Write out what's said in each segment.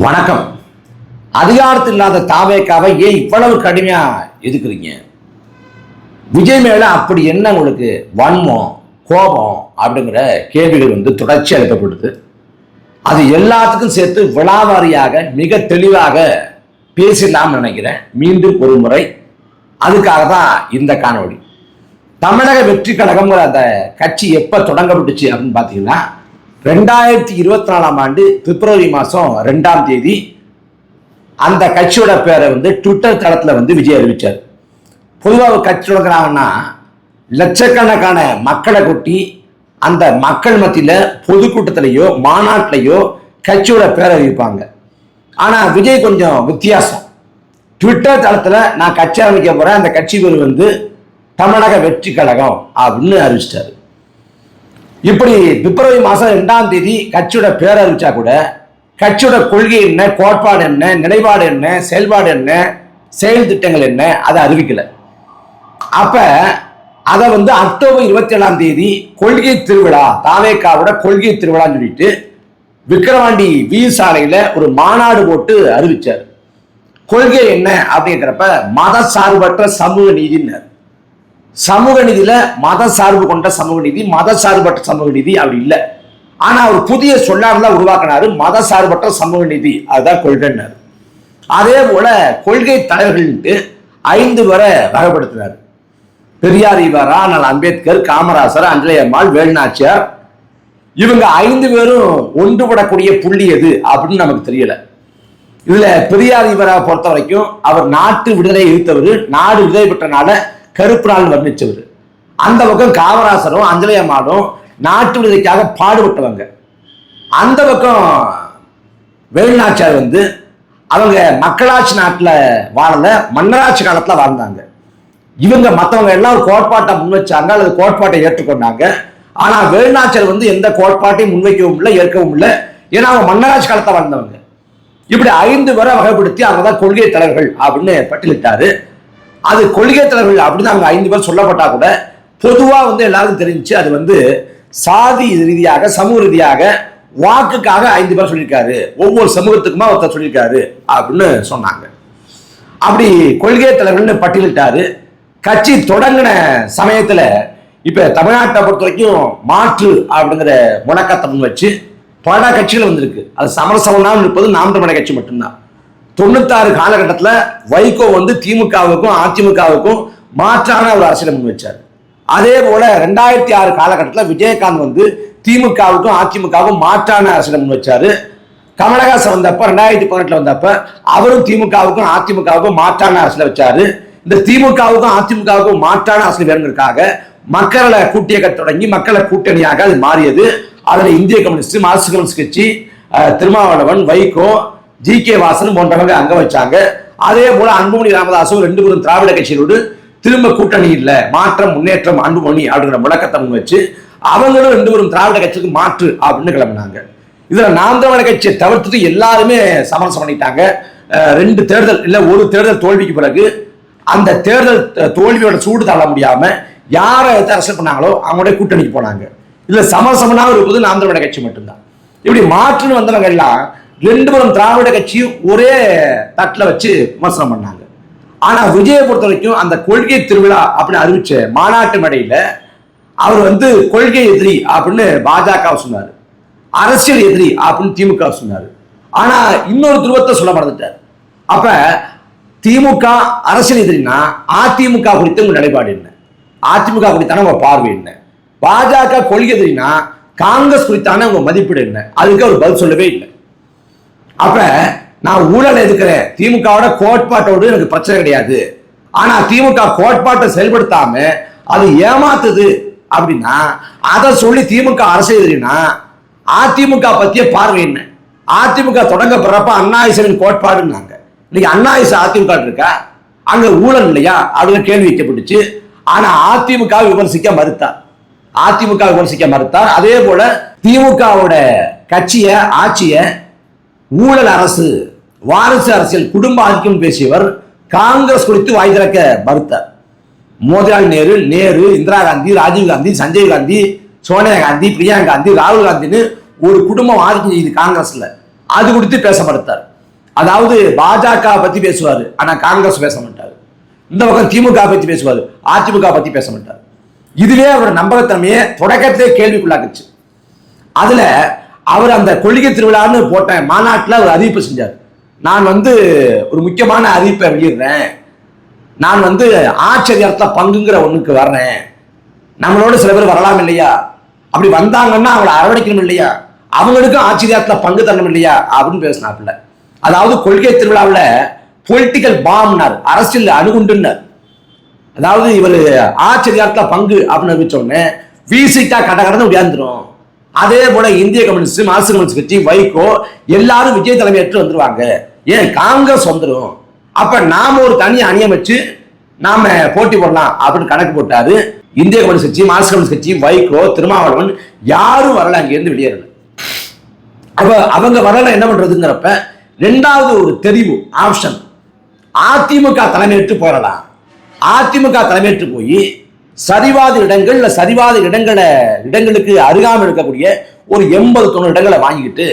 வணக்கம். அதிகாரத்தில் இல்லாத தாவேக்காவை ஏன் இவ்வளவு கடுமையா எதுக்குறீங்க? விஜய் மேல அப்படி என்ன உங்களுக்கு வன்மம், கோபம் அப்படிங்கிற கேள்விகள் தொடர்ச்சி எழுப்பப்படுது. அது எல்லாத்துக்கும் சேர்த்து விழாவாரியாக மிக தெளிவாக பேசலாம்னு நினைக்கிறேன். மீண்டும் ஒரு முறை அதுக்காக தான் இந்த காணொளி. தமிழக வெற்றி கழகம்ங்கிற அந்த கட்சி எப்ப தொடங்கப்பட்டுச்சு அப்படின்னு பார்த்தீங்கன்னா 2024 ஆண்டு பிப்ரவரி மாதம் 2ஆம் தேதி அந்த கட்சியோட பேரை ட்விட்டர் தளத்தில் விஜய் அறிவிச்சார். பொதுவாக கட்சி தொடங்குறாங்கன்னா லட்சக்கணக்கான மக்களை கொட்டி அந்த மக்கள் மத்தியில் பொதுக்கூட்டத்திலேயோ மாநாட்டிலேயோ கட்சியோட பேரை அறிவிப்பாங்க. ஆனால் விஜய் கொஞ்சம் வித்தியாசம். ட்விட்டர் தளத்தில் நான் கட்சி ஆரம்பிக்க போகிறேன், அந்த கட்சி பேர் தமிழக வெற்றி கழகம் அப்படின்னு அறிவிச்சிட்டாரு. இப்படி பிப்ரவரி மாதம் 2ஆம் தேதி கட்சியோட பேர் அறிவிச்சா கூட கட்சியோட கொள்கை என்ன, கோட்பாடு என்ன, நிலைப்பாடு என்ன, செயல்பாடு என்ன, செயல் திட்டங்கள் என்ன அதை அறிவிக்கல. அப்ப அதை அக்டோபர் 27ஆம் தேதி கொள்கை திருவிழா, தாவேக்காவோட கொள்கை திருவிழான்னு சொல்லிட்டு விக்கிரவாண்டி வி சாலையில ஒரு மாநாடு போட்டு அறிவிச்சார். கொள்கை என்ன அப்படிங்கிறப்ப மத சார்பற்ற சமூக நீதினர். சமூக நீதியில மத சார்பு கொண்ட சமூக நீதி, மத சார்பற்ற சமூக நீதி அப்படி இல்லை. ஆனா ஒரு புதிய சொல்லாடலாம் உருவாக்கினாரு, மத சார்பற்ற சமூக நீதி, அதுதான் கொள்கைன்னாரு. அதே போல கொள்கை தலைவர்கள் 5 பேரை வகைப்படுத்தினார். பெரியார் ஈவரா, அண்ணல் அம்பேத்கர், காமராசர், அஞ்சலை அம்மாள், வேலுநாச்சியார், இவங்க 5 பேரும் ஒன்றுபடக்கூடிய புள்ளி எது அப்படின்னு நமக்கு தெரியல. இதுல பெரியார் ஈவரா பொறுத்த வரைக்கும் அவர் நாட்டு விடுதலை எதிர்த்தவர், நாடு விடுதலை பெற்றனால கருப்பு நாள் வர்ணிச்சவர். அந்த பக்கம் காமராசரும் அஞ்சலை அம்மாளும் நாட்டு விடுதலைக்காக பாடுபட்டவங்க. அந்த பக்கம் வேலுநாச்சியார் அவங்க மக்களாட்சி நாட்டில் வாழல, மன்னராட்சி காலத்தில் வாழ்ந்தாங்க. இவங்க மற்றவங்க எல்லாம் ஒரு கோட்பாட்டை முன் வச்சாங்க, அல்லது கோட்பாட்டை ஏற்றுக்கொண்டாங்க. ஆனால் வேலுநாச்சியார் எந்த கோட்பாட்டையும் முன்வைக்கவும் இல்லை, ஏற்கவும் இல்லை. ஏன்னா அவங்க மன்னராட்சி காலத்தை வாழ்ந்தவங்க. இப்படி 5 பேரை வகைப்படுத்தி அவங்க தான் கொள்கை தலைவர்கள் அப்படின்னு பட்டியலிட்டாரு. அது கொள்கை தலைவர்கள் அப்படின்னு அவங்க 5 பேர் சொல்லப்பட்டா கூட பொதுவாக எல்லாருக்கும் தெரிஞ்சு அது சாதி ரீதியாக, சமூக ரீதியாக வாக்குக்காக 5 பேர் சொல்லியிருக்காரு, ஒவ்வொரு சமூகத்துக்குமா ஒருத்தர் சொல்லியிருக்காரு அப்படின்னு சொன்னாங்க. அப்படி கொள்கை தலைவர்கள்னு பட்டியலிட்டாரு. கட்சி தொடங்கின சமயத்துல இப்ப தமிழ்நாட்டை பொறுத்த வரைக்கும் மாற்று அப்படிங்கிற முழக்கத்தை முன் வச்சு பல கட்சிகள் வந்திருக்கு. அது சமரசமாக இருப்பது நாம் தமிழர் கட்சி மட்டும்தான். 96 காலகட்டத்தில் வைகோ திமுகவுக்கும் அதிமுகவுக்கும் மாற்றான ஒரு அரசியலை முன் வச்சார். அதே போல 2006 காலகட்டத்தில் விஜயகாந்த் திமுகவுக்கும் அதிமுகவுக்கும் மாற்றான அரசியலை முன் வச்சாரு. கமலஹாசன் வந்தப்ப 2018 வந்தப்ப அவரும் திமுகவுக்கும் அதிமுகவுக்கும் மாற்றான அரசியலை வச்சாரு. இந்த திமுகவுக்கும் அதிமுகவுக்கும் மாற்றான அரசியல் வேணுங்கிறதுக்காக மக்களை கூட்டியக்க தொடங்கி மக்களை கூட்டணியாக அது மாறியது. அதில் இந்திய கம்யூனிஸ்ட், மார்க்சிஸ்ட் கம்யூனிஸ்ட் கட்சி, திருமாவளவன், வைகோ, ஜி.கே. வாசன் போன்றவங்க அங்க வச்சாங்க. அதே போல அன்புமணி ராமதாசும் 2 பேரும் திராவிட கட்சியோடு திரும்ப கூட்டணி இல்லை, மாற்றம், முன்னேற்றம், அன்புமணி அப்படிங்கிற முழக்கத்தை முன் வச்சு அவங்களும் 2 பேரும் திராவிட கட்சிக்கு மாற்று அப்படின்னு கிளம்பினாங்க. இதுல நாம் தமிழர் கட்சியை தவிர்த்துட்டு எல்லாருமே சமரசம் பண்ணிட்டாங்க. 2 தேர்தல் இல்லை, ஒரு தேர்தல் தோல்விக்கு பிறகு அந்த தேர்தல் தோல்வியோட சூடு தாழ முடியாம யாரை அரசியல் பண்ணாங்களோ அவங்களுடைய கூட்டணிக்கு போனாங்க. இதுல சமரசமனாக இருப்பது நாம் தமிழர் கட்சி மட்டும்தான். இப்படி மாற்றுன்னு வந்தவங்க எல்லாம் 2 பேரும் திராவிட கட்சியும் ஒரே தட்டில் வச்சு விமர்சனம் பண்ணாங்க. ஆனா விஜயை பொறுத்த வரைக்கும் அந்த கொள்கை திருவிழா அப்படின்னு அறிவிச்ச மாநாட்டு மேடையில அவர் கொள்கை எதிரி அப்படின்னு பாஜக சொன்னாரு, அரசியல் எதிரி அப்படின்னு திமுக சொன்னாரு. ஆனா இன்னொரு துருவத்தை சொல்ல மறந்துட்டார். அப்ப திமுக அரசியல் எதிரினா அதிமுக குறித்த உங்க நிலைப்பாடு என்ன, அதிமுக குறித்தான உங்க பார்வை என்ன, பாஜக கொள்கை எதிரினா காங்கிரஸ் குறித்தான உங்க மதிப்பீடு என்ன, அதுக்கு அவர் பதில் சொல்லவே இல்லை. அப்ப நான் ஊழல் எதுக்குறேன், திமுகவோட கோட்பாட்டோடு எனக்கு பிரச்சனை கிடையாது, ஆனா திமுக கோட்பாட்டை செயல்படுத்தாம அது ஏமாத்துது அப்படின்னா அதை சொல்லி திமுக அரசியல் எதிரினா அதிமுக பத்திய பார்வை என்ன? அதிமுக தொடங்கப்படுறப்ப அண்ணாயிசனின் கோட்பாடுன்னாங்க. இன்னைக்கு அண்ணாயிச அதிமுக இருக்கா, அங்க ஊழல் இல்லையா அப்படின்னு கேள்வி வைக்கப்பட்டுச்சு. ஆனா அதிமுக விமர்சிக்க மறுத்தார். அதே போல திமுகவோட கட்சிய, ஆட்சிய ஊழல் அரசு, வாரிசு அரசியல், குடும்ப ஆதிக்கம் பேசியவர் காங்கிரஸ் குறித்து வாய் திறக்க மறுத்தார். மோதிலால் நேரு, இந்திரா காந்தி, ராஜீவ் காந்தி, சஞ்சய் காந்தி, சோனியா காந்தி, பிரியங்கா காந்தி, ராகுல் காந்தின்னு ஒரு குடும்பம் ஆதிக்கம் செய்யுது காங்கிரஸ்ல, அது குறித்து பேச மறுத்தார். அதாவது பாஜக பத்தி பேசுவாரு, ஆனா காங்கிரஸ் பேச மாட்டாரு. இந்த பக்கம் திமுக பத்தி பேசுவாரு, அதிமுக பத்தி பேச மாட்டாரு. இதுவே அவர் நம்பகத்தன்மையை தொடக்கத்திலே கேள்விக்குள்ளாக்குச்சு. அதுல அவர் அந்த கொள்கை திருவிழான்னு போட்ட மாநாட்டில் அவர் அறிவிப்பு செஞ்சார். நான் ஒரு முக்கியமான அறிவிப்பை வெளியிடுறேன், நான் ஆட்சி அதிகாரத்தில் பங்குங்கிற ஒண்ணுக்கு வர்றேன், நம்மளோட சில பேர் வரலாம் இல்லையா, அப்படி வந்தாங்கன்னா அவங்களை அரவணைக்கணும் இல்லையா, அவங்களுக்கும் ஆட்சி அதிகாரத்தில் பங்கு தரணும் இல்லையா அப்படின்னு பேசினாப்புல. அதாவது கொள்கை திருவிழாவில் பொலிட்டிக்கல் பாம்னார், அரசியல் அணுகுண்டுன்னார். அதாவது இவர் ஆட்சி அதிகாரத்தில் பங்கு அப்படின்னு அறிவிச்சோடனே விசிகா கட கடந்து உயர்ந்துடும். அதே போல இந்திய கம்யூனிஸ்ட், மார்க்சிஸ்ட் கம்யூனிஸ்ட் கட்சி, வைகோ எல்லாரும் விஜய் தலைமையேற்று வந்துருவாங்க, ஏன் காங்கிரஸ் வந்துடும், அப்ப நாம ஒரு தனி அணியம் வச்சு நாம போட்டி போடலாம் அப்படின்னு கணக்கு போட்டாரு. இந்திய கம்யூனிஸ்ட் கட்சி, மார்க்சிஸ்ட் கம்யூனிஸ்ட் கட்சி, வைகோ, திருமாவளவன் யாரும் வரல, அங்கிருந்து வெளியேறல. அப்ப அவங்க வரல, என்ன பண்றதுங்கிறப்ப ரெண்டாவது ஒரு தெரிவு ஆப்ஷன், அதிமுக தலைமையேற்று போயிடலாம். அதிமுக தலைமையேற்று போய் சரிவாத இடங்கள் இல்ல சரிவாத இடங்களுக்கு அருகாமல் இருக்கக்கூடிய ஒரு 80-90 இடங்களை வாங்கிக்கிட்டு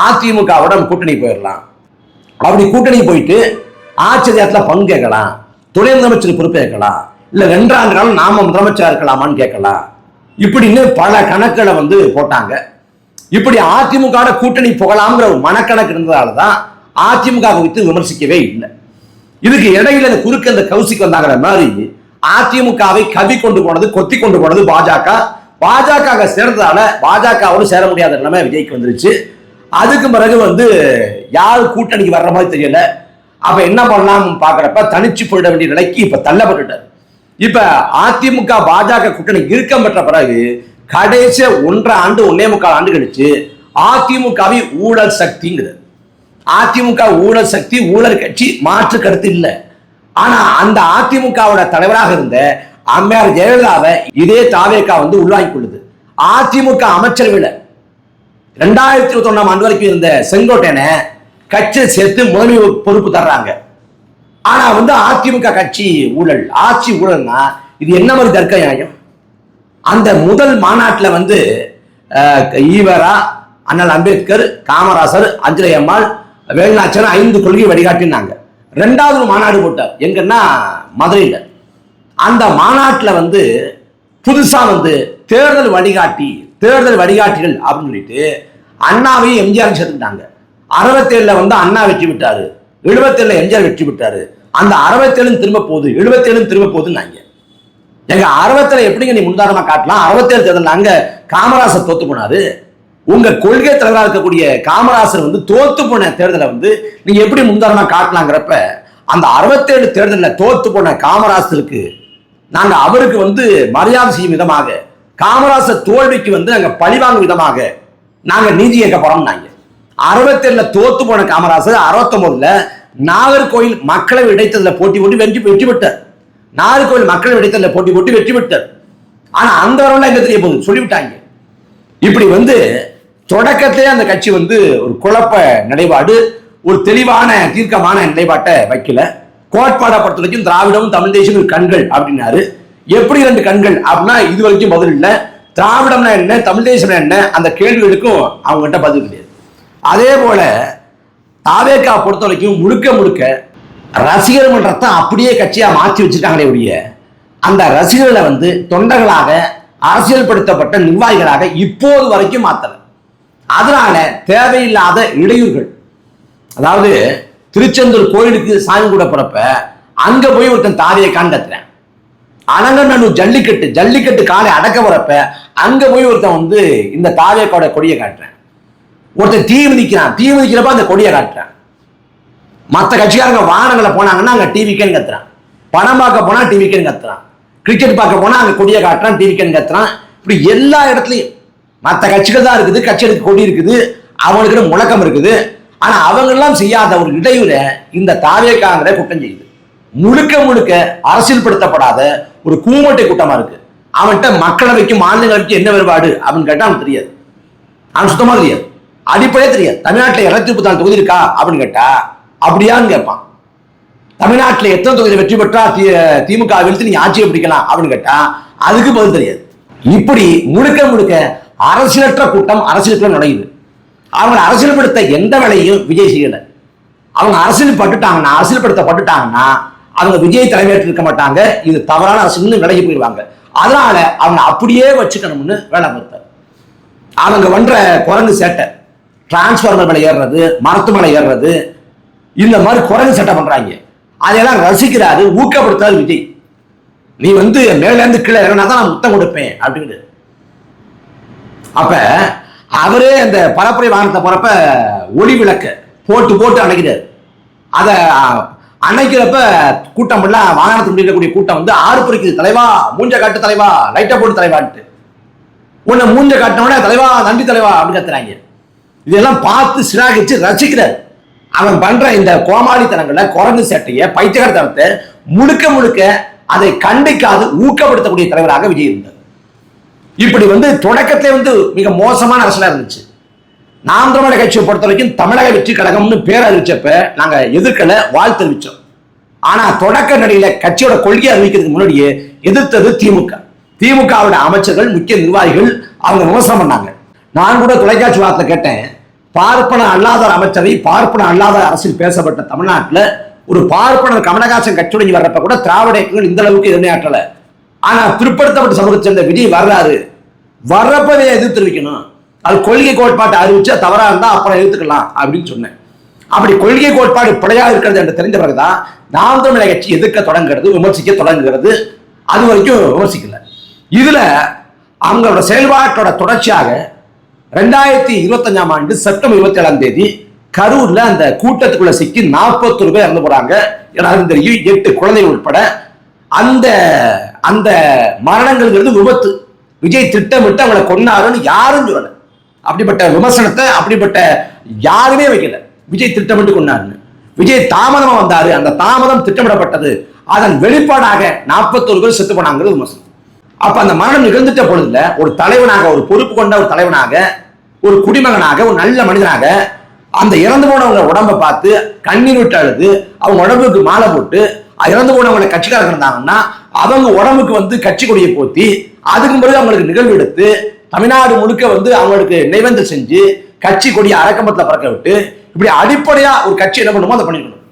அதிமுகவுடன் கூட்டணி போயிடலாம். அப்படி கூட்டணி போயிட்டு ஆட்சி அதிகாரத்தில் பங்கு கேட்கலாம், துணை முதலமைச்சர் பொறுப்பேற்கலாம், இல்ல 2 ஆண்டு காலம் நாம முதலமைச்சர் இருக்கலாமான்னு கேட்கலாம். இப்படின்னு பல கணக்குகளை போட்டாங்க. இப்படி அதிமுக கூட்டணி போகலாம்ங்கிற ஒரு மனக்கணக்கு இருந்ததாலதான் அதிமுக குறித்து விமர்சிக்கவே இல்லை. இதுக்கு இடையில குறுக்க இந்த கௌசிக்கு வந்தாங்கிற மாதிரி அதிமுகவை கவி கொண்டு போனது, கொத்தி கொண்டு போனது பாஜக சேர்ந்ததால பாஜகவோடு சேர முடியாத நிலைமை விஜய்க்கு வந்துருச்சு. அதுக்கு பிறகு யாரு கூட்டணிக்கு வர்ற மாதிரி தெரியல. அப்ப என்ன பண்ணலாம் பாக்குறப்ப தனிச்சு போயிட வேண்டிய நிலைக்கு இப்ப தள்ளப்பட்டுட்டார். இப்ப அதிமுக பாஜக கூட்டணி இறுக்கம் பெற்ற பிறகு கடைசி 1.5 ஆண்டு 1.25 ஆண்டு கழிச்சு அதிமுகவை ஊழல் சக்திங்கிறது. அதிமுக ஊழல் சக்தி, ஊழல் கட்சி, மாற்று கருத்து இல்லை. ஆனா அந்த அதிமுகவோட தலைவராக இருந்த அம்மையார் ஜெயலலிதாவை இதே தாவேகா உள்வாங்கி கொள்ளுது. அதிமுக அமைச்சரவையில் 2021 ஆண்டு வரைக்கும் இருந்த செங்கோட்டையனை கட்சியை சேர்த்து முதன்மை பொறுப்பு தர்றாங்க. ஆனா அதிமுக கட்சி ஊழல், ஆட்சி ஊழல்னா இது என்ன மாதிரி தர்க்க நியாயம்? அந்த முதல் மாநாட்டில் ஈவரா, அண்ணல் அம்பேத்கர், காமராசர், அஞ்சலை அம்மாள், வேலுநாச்சியார் 5 கொள்கை வழிகாட்டினாங்க. 2வது மாநாடு போட்டார், எங்கன்னா மதுரையில். அந்த மாநாட்டில் புதுசா தேர்தல் வழிகாட்டிகள் அப்படின்னு சொல்லிட்டு அண்ணாவையும் எம்ஜிஆர் சேர்த்துக்கிட்டாங்க. 67 அண்ணா வெற்றி விட்டாரு, 77 எம்ஜிஆர் வெற்றி விட்டாரு. அந்த 67 திரும்ப போகுது, 77 திரும்ப போகுதுன்னாங்க. எங்க 67 எப்படிங்க நீ முன்தாரணமா காட்டலாம்? 67 தேர்தல் அங்க காமராசர் தோத்து போனாரு. உங்க கொள்கை தலைவராக இருக்கக்கூடிய காமராசர் தோத்து போன தேர்தலை நீங்க எப்படி முன்தாரணமா காட்டலாங்கிறப்ப அந்த 67 தேர்தலில் தோத்து போன காமராசருக்கு நாங்க அவருக்கு மரியாதை செய்யும் விதமாக, காமராசர் தோல்விக்கு நாங்க பழிவாங்கும் விதமாக நாங்க நீதி கேட்க போறோம். நாங்க 67 தோத்து போன காமராசர் 69 நாகர்கோயில் மக்களவை இடைத்தேர்தலில் போட்டி போட்டு வெற்றி பெற்றார். நாகர்கோயில் மக்களவை இடைத்தேர்தலில் போட்டி போட்டு வெற்றி பெற்றார். ஆனா அந்த வரலாம் எங்க தெரிய போகுது சொல்லிவிட்டாங்க. இப்படி தொடக்கத்திலே அந்த கட்சி ஒரு குழப்ப நிலைப்பாடு, ஒரு தெளிவான தீர்க்கமான நிலைப்பாட்டை வைக்கல. கோட்பாடை பொறுத்த வரைக்கும் திராவிடமும் தமிழ் தேசியம் கண்கள் அப்படின்னாரு. எப்படி 2 கண்கள் அப்படின்னா இது வரைக்கும் பதில் இல்லை. திராவிடம்னா என்ன, தமிழ் தேசியம்னா என்ன, அந்த கேள்விகளுக்கும் அவங்ககிட்ட பதில் கிடையாது. அதே போல தாவேகா பொறுத்த வரைக்கும் முழுக்க ரசிகர் மன்றத்தை அப்படியே கட்சியா மாற்றி வச்சிருக்காங்களே ஒழிய அந்த ரசிகர்களை தொண்டர்களாக, அரசியல் படுத்தப்பட்ட நிர்வாகிகளாக இப்போது வரைக்கும் மாத்தல. அதனால தேவையில்லாத இடையூறுகள், அதாவது திருச்செந்தூர் கோயிலுக்கு சாமி கூட போறப்ப அங்க போய் ஒருத்தன் தாவேகான்னு கத்துறேன். அலங்கநல்லூர் ஜல்லிக்கட்டு காலை அடக்க போறப்ப அங்க போய் ஒருத்தன் இந்த தாவேகாவோட கொடியை காட்டுறேன். ஒருத்தன் தீ மிதிக்கிறப்ப அந்த கொடியை காட்டுறேன். மற்ற கட்சிக்காரங்க வாகனங்களை போனாங்கன்னா அங்க டிவிக்கேன்னு கத்துறான், படம் பார்க்க போனா டிவிக்கேன்னு கத்துறான், கிரிக்கெட் பார்க்க போனா அங்க கொடியை காட்டுறான், டிவிக்கேன்னு கத்துறான். இப்படி எல்லா இடத்துலையும் மற்ற கட்சிகள் தான் இருக்குது, கட்சிகளுக்கு கொடி இருக்குது, அவங்களுக்கு முழக்கம் இருக்குது. ஆனா அவங்க எல்லாம் செய்யாத ஒரு இடையூறை இந்த தாவேகாங்கிற குற்றம் செய்யுது. முழுக்க அரசியல் படுத்தப்படாத ஒரு கூமட்டை கூட்டமா இருக்கு. அவன்கிட்ட மக்களவைக்கும் மாநிலங்களுக்கு என்ன வேறுபாடு அப்படின்னு கேட்டா அவனுக்கு தெரியாது. அவன் சுத்தமா தெரியாது, அடிப்படையே தெரியாது. தமிழ்நாட்டில் 234 தொகுதி இருக்கா அப்படின்னு கேட்டா அப்படியான்னு கேட்பான். தமிழ்நாட்டில் எத்தனை தொகுதி வெற்றி பெற்றா திமுக வீழ்த்து நீங்க ஆட்சியை பிடிக்கலாம் அப்படின்னு கேட்டா அதுக்கு பதில் தெரியாது. இப்படி முழுக்க அரசியலற்ற கூட்டம் அரசியலுக்குள்ள நுழையுது. அவங்க அரசியல்படுத்த எந்த வேலையும் விஜய் செய்யல. அவங்க அரசியல்படுத்தப்பட்டுட்டாங்கன்னா அவங்க விஜய் தலைமையேற்று இருக்க மாட்டாங்க. இது தவறான அரசியல் விலகி போயிடுவாங்க. அதனால அவங்க அப்படியே வச்சுக்கணும்னு வேலை பார்த்தார். அவங்க பண்ற குரங்கு சேட்டை, டிரான்ஸ்பார்மர் மேல ஏறுறது, மரத்து மேல ஏறுறது, இந்த மாதிரி குரங்கு சேட்டை பண்றாங்க. அதெல்லாம் ரசிக்கிறாரு, ஊக்கப்படுத்தாரு விஜய். நீ மேல இருந்து கீழே இறங்கினா தான் நான் முத்தம் கொடுப்பேன் அப்படின்னு. அப்ப அவரே அந்த பரப்புரை வாகனத்தை போறப்ப ஒளி விளக்க போட்டு அணைக்கிறார். அத அணைக்கிறப்ப கூட்டம் எல்லாம் வாகனத்துக்கு இருக்கக்கூடிய கூட்டம் ஆறுபுரிக்குது, தலைவா மூஞ்ச காட்டு தலைவா, லைட்டா போட்டு தலைவான்ட்டு. உன்னை மூஞ்ச காட்டினோட தலைவா நன்றி தலைவா அப்படின்னு கத்துறாங்க. இதெல்லாம் பார்த்து சிராகிச்சு ரசிக்கிறார். அவன் பண்ற இந்த கோமாளித்தனங்களை, குரங்கு சேட்டைய, பைத்தியகாரத்தனத்தை முழுக்க அதை கண்டிக்காது ஊக்கப்படுத்தக்கூடிய தலைவராக விஜய் இருந்தார். இப்படி தொடக்கத்திலே மிக மோசமான அரசியலா இருந்துச்சு. நாம் தமிழக கட்சியை பொறுத்த வரைக்கும் தமிழக வெற்றி கழகம்னு பேர் அறிவிச்சப்ப நாங்க எதிர்க்கல, வாழ்த்து தெரிவிச்சோம். ஆனா தொடக்க நிலையில கட்சியோட கொள்கை அறிவிக்கிறதுக்கு முன்னாடியே எதிர்த்தது திமுகவோட அமைச்சர்கள், முக்கிய நிர்வாகிகள் அவங்க விமர்சனம் பண்ணாங்க. நான் கூட தொலைக்காட்சி வார்த்தை கேட்டேன், பார்ப்பன அல்லாத அமைச்சரை, பார்ப்பன அல்லாத அரசியல் பேசப்பட்ட தமிழ்நாட்டில் ஒரு பார்ப்பனர் கமலஹாசன் கட்சியுடன் வர்றப்ப கூட திராவிட இயக்கங்கள் இந்த அளவுக்கு எதிர்னையாற்றல. ஆனா பிற்படுத்தப்பட்ட சமூகத்தை சேர்ந்த விஜய் வர்றப்பவே எதிர்த்து தெரிவிக்கணும். அது கொள்கை கோட்பாட்டை அறிவிச்சா தவறா இருந்தா அப்புறம் எடுத்துக்கலாம் அப்படின்னு சொன்னேன். அப்படி கொள்கை கோட்பாடு பிழையா இருக்கிறது என்று தெரிஞ்ச பிறகுதான் நாம் தமிழக கட்சி எதிர்க்க தொடங்குகிறது, விமர்சிக்க தொடங்குகிறது. அது வரைக்கும் விமர்சிக்கல. இதுல அவங்களோட செயல்பாட்டோட தொடர்ச்சியாக 2025 ஆண்டு செப்டம்பர் 27 கரூர்ல அந்த கூட்டத்துக்குள்ள சிக்கி 41 பேர் இறந்து போறாங்க. எல்லாருக்கும் தெரியும், 8 குழந்தைகள் உட்பட. அந்த அந்த மரணங்கள் விபத்து. விஜய் திட்டமிட்டு அவங்களை கொன்னாருன்னு யாரும் சொல்லல. அப்படிப்பட்ட விமர்சனத்தை அப்படிப்பட்ட யாருமே வைக்கல. விஜய் திட்டமிட்டு கொண்டாருன்னு. விஜய் தாமதமா வந்தாரு, அந்த தாமதம் திட்டமிடப்பட்டது, அதன் வெளிப்பாடாக 41 பேர் செத்து போனாங்கிறது விமர்சனம். அப்ப அந்த மரணம் நிகழ்ந்துட்ட பொழுதுல ஒரு தலைவனாக, ஒரு பொறுப்பு கொண்ட ஒரு தலைவனாக, ஒரு குடிமகனாக, ஒரு நல்ல மனிதனாக அந்த இறந்து போனவங்க உடம்பை பார்த்து கண்ணீர் விட்டு அழுது அவங்க உடம்புக்கு மாலை போட்டு, இறந்து போனவங்களை கட்சிக்காரங்க இருந்தாங்கன்னா அவங்க உடம்புக்கு கட்சி கொடியை போத்தி, அதுக்கு பிறகு அவங்களுக்கு நிகழ்வு எடுத்து தமிழ்நாடு முழுக்க அவங்களுக்கு நினைவேந்தல் செஞ்சு கட்சி கொடியை அரக்கம்பத்துல பறக்க விட்டு, இப்படி அடிப்படையா ஒரு கட்சி என்ன பண்ணுமோ அதை பண்ணிக்கணும்.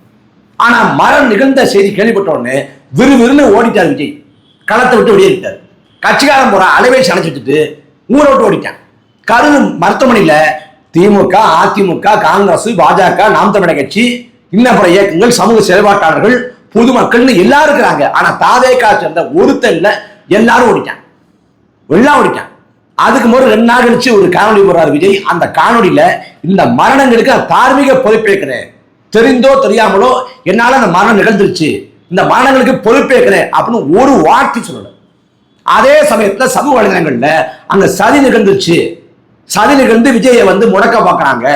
ஆனா மரணம் நிகழ்ந்த செய்தி கேள்விப்பட்ட உடனே விறுவிறுன்னு ஓடிட்டார் விஜய். களத்தை விட்டு வெளியேறிட்டார். கட்சிக்காரன் போற அலைவேசி அணைச்சிட்டு ஊரை விட்டு ஓடிட்டான். கரூர் மருத்துவமனையில திமுக, அதிமுக, காங்கிரஸ், பாஜக, நாம் தமிழக கட்சி, இன்னும் பிற இயக்கங்கள், சமூக செயல்பாட்டாளர்கள், பொதுமக்கள்னு எல்லாரும் இருக்கிறாங்க. ஆனா தாவேகா சேர்ந்த ஒருத்தன்ல எல்லாரும் ஓடிட்டான், எல்லாம் ஓடிட்டான். அதுக்கு முதல் 2 நாள் கழிச்சு ஒரு காணொலி போடுறாரு விஜய். அந்த காணொலியில இந்த மரணங்களுக்கு தார்மீக பொறுப்பேற்கிறேன், தெரிந்தோ தெரியாமலோ என்னால அந்த மரணம் நிகழ்ந்துருச்சு, இந்த மரணங்களுக்கு பொறுப்பேற்கிறேன் அப்படின்னு ஒரு வார்த்தை சொல்லல. அதே சமயத்துல சமூக வலைதளங்கள்ல அங்க சதி நிகழ்ந்துருச்சு, சதி நிகழ்ந்து விஜயை முடக்க பாக்குறாங்க,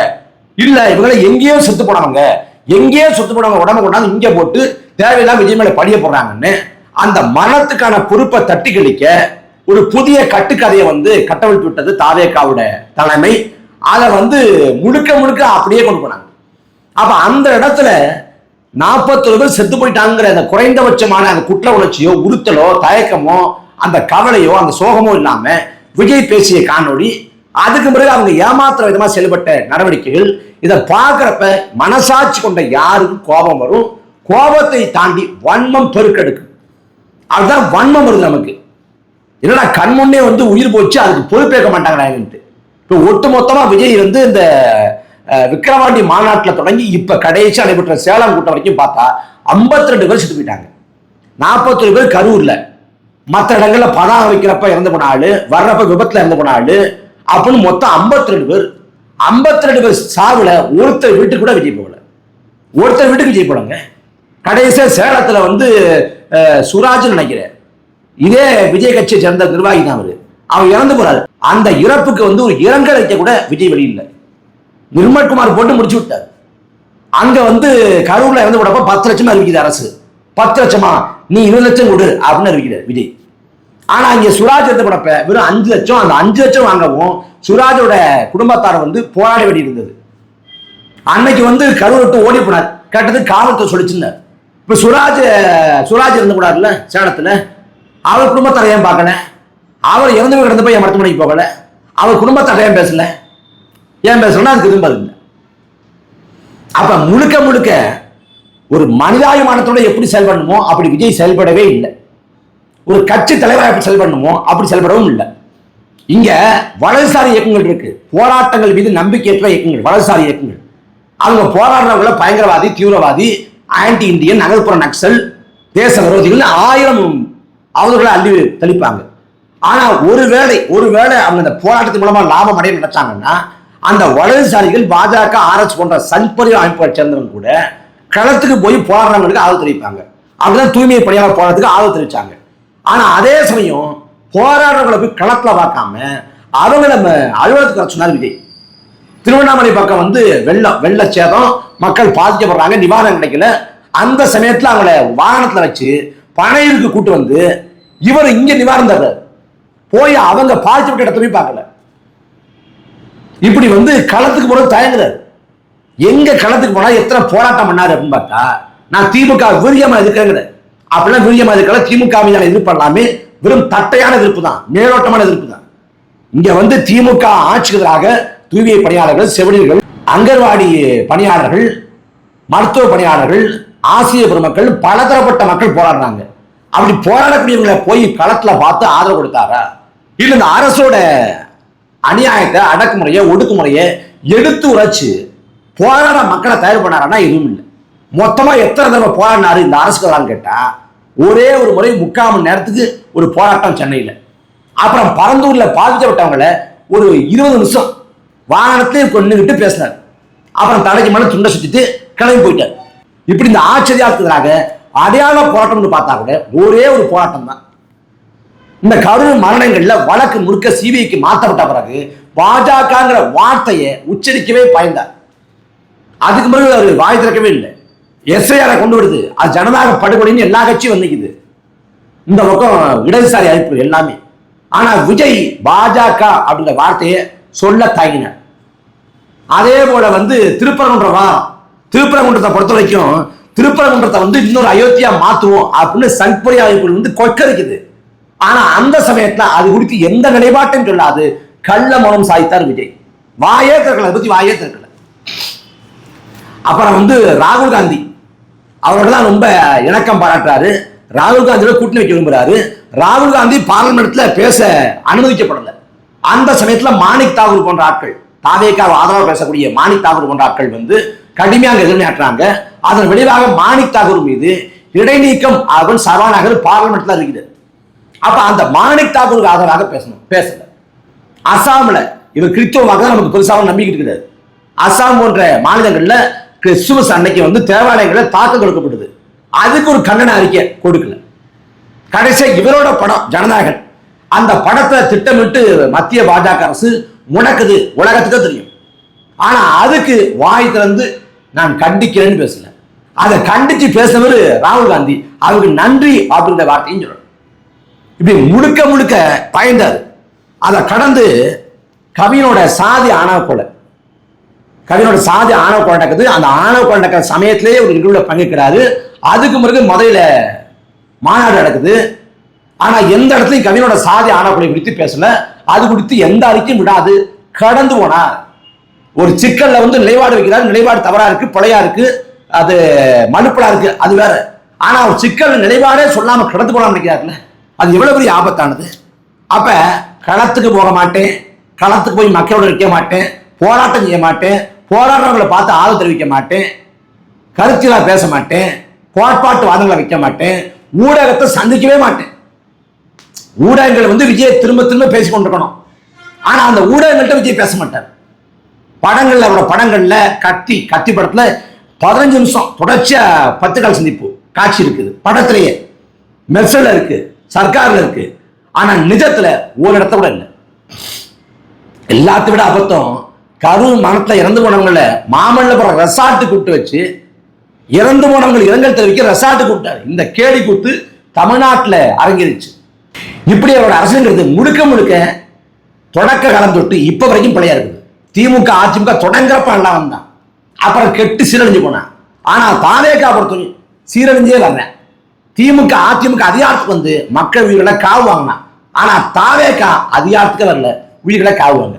இல்ல இவங்களை எங்கேயோ செத்து போனவங்க, உடம்பு கொண்டாந்து இங்க போட்டு தேவையில்லாம விஜய் மேல படிய போடுறாங்கன்னு அந்த மரணத்துக்கான பொறுப்பை தட்டி கழிக்க ஒரு புதிய கட்டுக்கதையை கட்டவிழ்த்து விட்டது தாவேகாவோட தலைமை. அதை முழுக்க அப்படியே கொண்டு போனாங்க. அப்ப அந்த இடத்துல 41 பேர் செத்து போயிட்டாங்கிற அந்த குறைந்தபட்சமான அந்த குற்ற உணர்ச்சியோ, உறுத்தலோ, தயக்கமோ, அந்த கவலையோ, அந்த சோகமோ இல்லாம விஜய் பேசிய காணொலி, அதுக்கு பிறகு அவங்க ஏமாத்துற விதமா செயல்பட்ட நடவடிக்கைகள், இதை பார்க்கிறப்ப மனசாட்சி கொண்ட யாருக்கும் கோபம் வரும். கோபத்தை தாண்டி வன்மம் பெருக்கெடுக்கும். அதுதான் வன்மம் வருது நமக்கு. என்னடா கண்முன்னே உயிர் போச்சு, அதுக்கு பொறுப்பேற்க மாட்டாங்களா? இப்ப ஒட்டுமொத்தமா விஜய் இந்த விக்கிரவாண்டி மாநாட்டில் தொடங்கி இப்ப கடைசி நடைபெற்ற சேலம் கூட்டம் வரைக்கும் பார்த்தா 52 பேர் செத்து போயிட்டாங்க. 41 பேர் கரூர்ல, மற்ற இடங்கள்ல பதாகம் வைக்கிறப்ப இறந்து போன ஆளு, வர்றப்ப விபத்துல இறந்து போன ஆளு அப்படின்னு மொத்தம் 52 பேர். 52 பேர் சாவுல ஒருத்தர் வீட்டுக்கு கூட விஜய் போகல. ஒருத்தர் வீட்டுக்கு விஜய் போலங்க. கடைசியா சேலத்துல சுராஜ் நினைக்கிறேன், இதே விஜய் கட்சியை சேர்ந்த நிர்வாகி தான் அவர் இறந்து போறாரு. அந்த இறப்புக்கு ஒரு இரங்கல் வைக்க கூட விஜய் வெளியில நிர்மல்குமார் போட்டு முடிச்சு விட்டார். அங்க கரூர்ல இறந்து போறப்ப 10 லட்சமா அறிவிக்குது அரசு. 10 லட்சமா, நீ 20 லட்சம் கொடு அப்படின்னு அறிவிக்கிறார் விஜய். ஆனா இங்க சுராஜ் இறந்து போறப்ப வெறும் 5 லட்சம். அந்த 5 லட்சம் வாங்கவும் சுராஜோட குடும்பத்தார் போராட வேண்டி இருந்தது. அன்னைக்கு கரூர் விட்டு ஓடி போனார். கேட்டது காவல்துறை சொல்லிச்சுன்னார். இப்ப சுராஜ் இறந்து போனார்ல சேலத்துல, அவர் குடும்பத்தார் ஏன் பார்க்கல? அவர் இறந்து கிடந்து போய் மருத்துவமனைக்கு போகல. அவர் குடும்பத்தார் ஏன் பேசல? ஏன் பேசலன்னா அதுக்கு திரும்ப இல்லை. அப்ப முழுக்க முழுக்க ஒரு மனிதாபிமானத்தோட எப்படி செயல்படணுமோ அப்படி விஜய் செயல்படவே இல்லை. ஒரு கட்சி தலைவராக எப்படி செயல்படணுமோ அப்படி செயல்படவும் இல்லை. இங்க வலதுசாரி இயக்கங்கள் இருக்கு, போராட்டங்கள் மீது நம்பிக்கையற்ற இயக்கங்கள், வலதுசாரி இயக்கங்கள். அவங்க போராடுறவங்கள பயங்கரவாதி, தீவிரவாதி, ஆன்டி இந்தியன், நகர்ப்புற நக்சல், தேச விரோதிகள் 1000 அவர்களை அள்ளி தெளிப்பாங்க. ஆனா ஒருவேளை அவங்க அந்த போராட்டத்தின் மூலமா லாபம் அடைய நினைச்சாங்கன்னா அந்த வலதுசாரிகள் பாஜக, RS போன்ற சல்பரிய அமைப்புகளை சேர்ந்தவங்க கூட களத்துக்கு போய் போராடுறவங்களுக்கு ஆதரவு தெரிவிப்பாங்க. அப்படிதான் தூய்மை பணியாளர் போராட்டத்துக்கு ஆதரவு தெரிவிச்சாங்க. ஆனா அதே சமயம் போராடுறவங்களை போய் களத்துல பார்க்காம அவங்கள அலுவலகத்துக்கு சொன்னார் விஜய். திருவண்ணாமலை பக்கம் வந்து வெள்ள சேதம், மக்கள் பாதிக்கப்படுறாங்க, நிவாரணம் கிடைக்கல. அந்த சமயத்துல அவங்கள வாகனத்துல வச்சு பனையூருக்கு கூட்டு வந்து இவர் இங்க நிவாரணம் தர்றாரு. போய் அவங்க பாதிக்கப்பட்ட இடத்த போய் பார்க்கல. இப்படி வந்து களத்துக்கு போறது தயங்குறாரு. எங்க களத்துக்கு போனா எத்தனை போராட்டம் பண்ணாரு அப்படின்னு பார்த்தா, நான் திமுக வீரியமா எதிர்க்கிறேங்கிற. அப்படிலாம் வீரியமா எதிர்க்கல. திமுக மீதான எதிர்ப்பு எல்லாமே வெறும் தட்டையான எதிர்ப்பு தான், மேலோட்டமான எதிர்ப்பு தான். இங்க வந்து திமுக ஆட்சிக்கு எதிராக தூய்மை பணியாளர்கள், செவிலியர்கள், அங்கன்வாடி பணியாளர்கள், மருத்துவ பணியாளர்கள், ஆசிரியர் பெருமக்கள், பலதரப்பட்ட மக்கள் போராடுறாங்க. அப்படி போராடக்கூடியவங்களை போய் களத்துல பார்த்து ஆதரவு கொடுத்தாரா? இல்ல இந்த அரசோட அநியாயத்தை, அடக்குமுறையை, ஒடுக்குமுறையை எடுத்து உரைச்சு போராட மக்களை தயார் பண்ணாரா? எதுவும் இல்லை. மொத்தமா எத்தனை தடவை போராடினாரு இந்த அரசுக்கு கேட்டா ஒரே ஒரு முறை 3/4 மணி நேரத்துக்கு ஒரு போராட்டம் சென்னையில. அப்புறம் பரந்தூர்ல பாதிக்கப்பட்டவங்களை ஒரு 20 நிமிஷம் வாகனத்திலே கொண்டுகிட்டு பேசினார். அப்புறம் தலைக்கு மேல துண்டை சுத்திட்டு கிளம்பி போயிட்டார். இப்படி இந்த ஆச்சரியாத்துக்காக அடையாள போராட்டம்னு பார்த்தா கூட ஒரே ஒரு போராட்டம் தான். இந்த கரூர் மரணங்கள்ல வழக்கு முழுக்க சிபிஐக்கு மாற்றப்பட்ட பிறகு பாஜகங்கிற வார்த்தையை உச்சரிக்கவே பயந்தார். அதுக்கு பிறகு அவர் வாய் திறக்கவே இல்லை. எஸ்ஐஆரை கொண்டு வருது, அது ஜனநாயக படுகொலைன்னு எல்லா கட்சியும் வந்துக்குது. இந்த பக்கம் இடதுசாரி அமைப்பு எல்லாமே. ஆனா விஜய் பாஜக அப்படிங்கிற வார்த்தையை சொல்ல தயங்கினார். அதே போல வந்து திருப்பரங்குன்றத்தை பொறுத்த வரைக்கும் திருப்பரங்குன்றத்தை வந்து இன்னொரு அயோத்தியா மாத்துவோம் அப்படின்னு சங்பரி அமைப்புகள் வந்து கொக்கரிக்குது. ஆனா அந்த சமயத்துல அது குறித்து எந்த நிலைப்பாட்டையும் சொல்லாது கள்ள மௌனம் சாதித்தார் விஜய். வாயே திறக்கல, அதை பத்தி வாயே திறக்கல. அப்புறம் வந்து ராகுல் காந்தி அவரோட தான் ரொம்ப இணக்கம் பாராட்டுறாரு. ராகுல் காந்தியோட கூட்டணி வைக்க விரும்புறாரு. ராகுல் காந்தி பார்லிமெண்ட்ல பேச அனுமதிக்கப்படல. அந்த சமயத்துல மாணிக் தாகூர் போன்ற ஆட்கள், தாவேக்காவை ஆதரவாக பேசக்கூடிய மாணிக் தாகூர் போன்ற ஆட்கள் வந்து கடுமையாக எதிர்நாட்டுறாங்க. அதன் விளைவாக மாணிக் தாகூர் மீது இடைநீக்கம் அப்படின்னு சபாநாயகர் பார்லிமெண்ட்ல இருக்குது. அப்ப அந்த மாணிக் தாகூருக்கு ஆதரவாக பேசல. அசாம்ல இவர் கிறிஸ்தவமாக தான் நமக்கு பெருசாக நம்பிக்கை இருக்கிறது. அசாம் போன்ற மாநிலங்கள்ல கிறிஸ்துமஸ் அன்னைக்கு வந்து தேவாலயங்களில் தாக்கம் கொடுக்கப்பட்டது. அதுக்கு ஒரு கண்டன அறிக்கை கொடுக்கல. கடைசியா இவரோட படம் ஜனநாயகன், அந்த படத்தை திட்டமிட்டு மத்திய பாஜக அரசு முடக்குது, உலகத்துக்கு தெரியும். ஆனா அதுக்கு வாய் திறந்து நான் கண்டிக்கிறேன்னு பேசல. அதை கண்டிச்சு பேசினவர் ராகுல் காந்தி. அவருக்கு நன்றி அப்படின்ற வார்த்தையும் சொல்லணும். இப்படி முழுக்க முழுக்க பயந்தாரு. அதை கடந்து கவினோட சாதி ஆணவ கொலை நடக்குது. அந்த ஆணவ கொலை நடக்கிற சமயத்திலேயே ஒரு நிகழ்வுல பங்கேற்கிறாரு. அதுக்கு பிறகு முதல்ல மாநாடு நடக்குது. ஆனா எந்த இடத்துலையும் கவினோட சாதி ஆணவ கொலை குறித்து பேசல. அது குறித்து எந்த அறிக்கையும் விடாது கடந்து போனார். ஒரு சிக்கல்ல வந்து நிலைப்பாடு வைக்கிறார். நிலைப்பாடு தவறா இருக்கு, பிழையா இருக்கு, அது மனுப்பலா இருக்கு, அது வேற. ஆனா ஒரு சிக்கல் நிலைப்பாடே சொல்லாம கடந்து போலாம் நினைக்கிறாருல்ல, அது எவ்வளவு பெரிய ஆபத்தானது. அப்ப களத்துக்கு போக மாட்டேன், களத்துக்கு போய் மக்களோட நிற்க மாட்டேன், போராட்டம் செய்ய மாட்டேன், போராடுறவங்களை பார்த்து ஆதரவு தெரிவிக்க மாட்டேன், கருத்திலா பேச மாட்டேன், கோட்பாட்டு வாதங்களை வைக்க மாட்டேன், ஊடகத்தை சந்திக்கவே மாட்டேன். ஊடகங்கள் வந்து விஜய் திரும்ப திரும்ப பேசிக் கொண்டிருக்கணும். ஆனா அந்த ஊடகங்கள்ட்ட விஜய் பேச மாட்டார். படங்கள்ல அவரோட படங்கள்ல கத்தி படத்துல 15 நிமிஷம் தொடர்ச்சியா 10 கால் சந்திப்பு காட்சி இருக்குது. படத்திலேயே மெர்சல்ல இருக்கு, சர்க்கார்ல இருக்கு. ஆனா நிஜத்துல ஒரு இடத்த கூட இல்லை. எல்லாத்தை விட அபத்தம், கரூர் மரணத்துல இறந்து போனவங்களை மாமல்லபுரம் ரெசார்ட்டு கூப்பிட்டு வச்சு இறந்து போனவங்களுக்கு இரங்கல் தெரிவிக்க ரெசார்ட்டு கூப்பிட்டாரு. இந்த கேடி கூத்து தமிழ்நாட்டில் அரங்கிருச்சு. இப்படி அவரோட அரசுங்கிறது முழுக்க முழுக்க தொடக்க காலம் தொட்டு இப்ப வரைக்கும் பிள்ளையா இருக்குது. திமுக அதிமுக தொடங்குறப்ப எல்லாம் வந்தான், அப்புறம் கெட்டு சீரழிஞ்சு போனான். ஆனா தாவேக்கா பொறுத்த சீரழிஞ்சே வர்றேன். திமுக அதிமுக அதிகாரத்துக்கு வந்து மக்கள் உயிர்களை காவு வாங்கினான். ஆனா தாவேக்கா அதிகாரத்துக்கு வரல, உயிர்களை காவு வாங்க.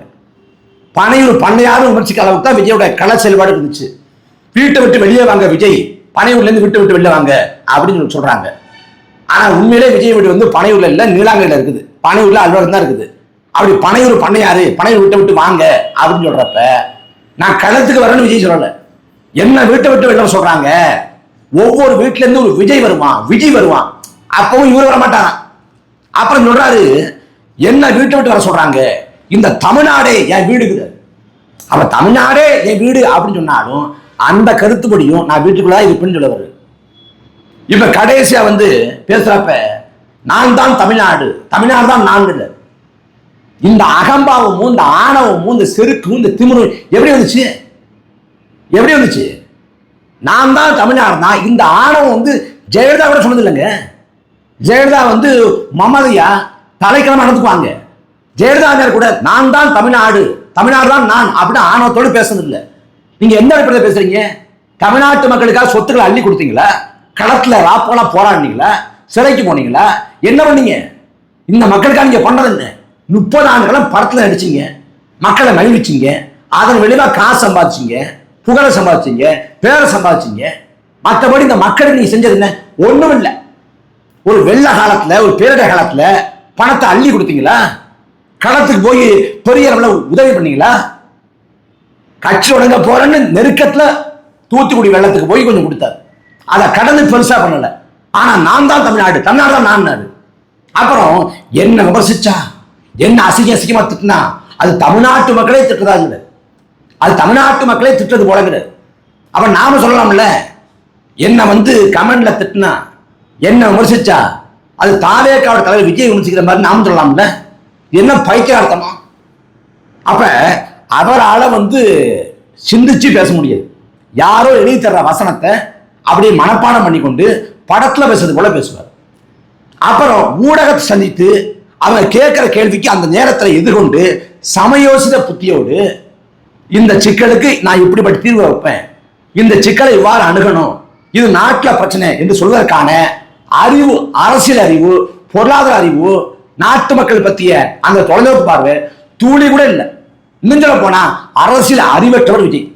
பனையூர் பண்ணையாரும் விமர்சிக்க அளவுக்கு தான் விஜயோட கள செயல்பாடு இருந்துச்சு. வீட்டை விட்டு வெளியே வாங்க விஜய், பனையூர்ல இருந்து விட்டு வெளியே வாங்க அப்படின்னு சொல்றாங்க. ஆனா உண்மையிலே விஜய் வீடு வந்து பனையூர்ல இல்ல, நீலாங்கரையில இருக்குது. பனையூர்ல அலுவலகம் தான் இருக்குது. அப்படி பனையூர் பண்ணையாரு, பனையூர் விட்டு வாங்க அப்படின்னு சொல்றப்ப நான் களத்துக்கு வரேன்னு விஜய் சொல்லல, என்ன வீட்டை விட்டு வெளில சொல்றாங்க. ஒவ்வொரு வீட்டுல இருந்து ஒரு விஜய் வருவான், விஜய் வருவான், அப்பவும் இவர் வர மாட்டாங்க. அப்புறம் சொல்றாரு என்ன வீட்டை விட்டு வர சொல்றாங்க, இந்த தமிழ்நாடே என் வீடுக்குது. அப்ப தமிழ்நாடே என் வீடு அப்படின்னு சொன்னாலும் அந்த கருத்துப்படியும் நான் வீட்டுக்குள்ள இருப்பேன்னு சொல்லுவாரு. இப்ப கடைசியா வந்து பேசுறப்ப நான் தான் தமிழ்நாடு, தமிழ்நாடு தான் நான் இல்லை. இந்த அகம்பாவமும் இந்த ஆணவமும் இந்த செருக்கும் இந்த திமிரும் எப்படி வந்துச்சு? எப்படி வந்துச்சு? நான் தான் தமிழ்நாடு தான். இந்த ஆணவம் வந்து ஜெயலலிதா கூட சொன்னது இல்லைங்க. ஜெயலலிதா வந்து மமதையா தலைக்கிழமை நடந்துக்குவாங்க. ஜெயலலிதா கூட நான் தான் தமிழ்நாடு, தமிழ்நாடு தான் நான் அப்படின்னு ஆணவத்தோடு பேசுறது இல்லை. நீங்க எந்த அடிப்படையில் பேசுறீங்க? தமிழ்நாட்டு மக்களுக்காக சொத்துக்களை அள்ளி கொடுத்தீங்களா? களத்துல ராப்பெல்லாம் போராடினீங்களா? சிறைக்கு போனீங்களா? என்ன பண்ணீங்க? இந்த மக்களுக்காக நீங்க பண்றது என்ன? 30 ஆண்டுகளும் படத்துல நடிச்சீங்க, மக்களை மகிழ்ச்சிங்க, அதன் விளைவா காசு சம்பாதிச்சீங்க, புகழை சம்பாதிச்சீங்க, பேரை சம்பாதிச்சீங்க. மற்றபடி இந்த மக்களுக்கு நீங்க செஞ்சது என்ன? ஒண்ணும் இல்லை. ஒரு வெள்ள காலத்துல, ஒரு பேரிடர் காலத்துல பணத்தை அள்ளி கொடுத்தீங்களா? களத்துக்கு போய் பெரிய அளவில் உதவி பண்ணீங்களா? கட்சி உடங்க போறேன்னு நெருக்கத்துல தூத்துக்குடி வெள்ளத்துக்கு போய் கொஞ்சம் கொடுத்தாரு, அதை கடந்து பெருசா பண்ணல. ஆனா நான் தான் தமிழ்நாடு, தமிழ்நாடு தான் நான். அப்புறம் என்ன விமர்சிச்சா, என்ன அசிங்கமா திட்டினா அது தமிழ்நாட்டு மக்களே திட்டுறதா, அது தமிழ்நாட்டு மக்களே திட்டுறது போலங்கிற. அப்ப நாம சொல்லலாம்ல, என்ன வந்து கமெண்ட்ல திட்டினா, என்ன விமர்சிச்சா அது தாவேக்காவோட தலைவர் விஜய் விமர்சிக்கிற மாதிரி நாம சொல்லலாம்ல. என்ன பைத்தியார்த்தமா? அப்ப அவரால் வந்து சிந்திச்சு பேச முடியாது. யாரோ எழுதி தர்ற வசனத்தை அப்படியே மனப்பாடம் பண்ணி கொண்டு படத்துல பேசுறது போல பேசுவார். அப்புறம் ஊடகத்தை சந்தித்து அவங்க கேட்கிற கேள்விக்கு அந்த நேரத்தில் எதிர்கொண்டு சமயோசித புத்தியோடு இந்த சிக்கலுக்கு நான் இப்படிப்பட்ட தீர்வு வைப்பேன், இந்த சிக்கலை இவ்வாறு அணுகணும், இது நாட்டில் பிரச்சனை என்று சொல்வதற்கான அறிவு, அரசியல் அறிவு, பொருளாதார அறிவு, நாட்டு மக்கள் பற்றிய அந்த தொலைநோக்கு பார்வை தூளி கூட இல்லை. இன்னும் சொல்ல போனா அரசியல் அறிவற்றவர் விஜய்.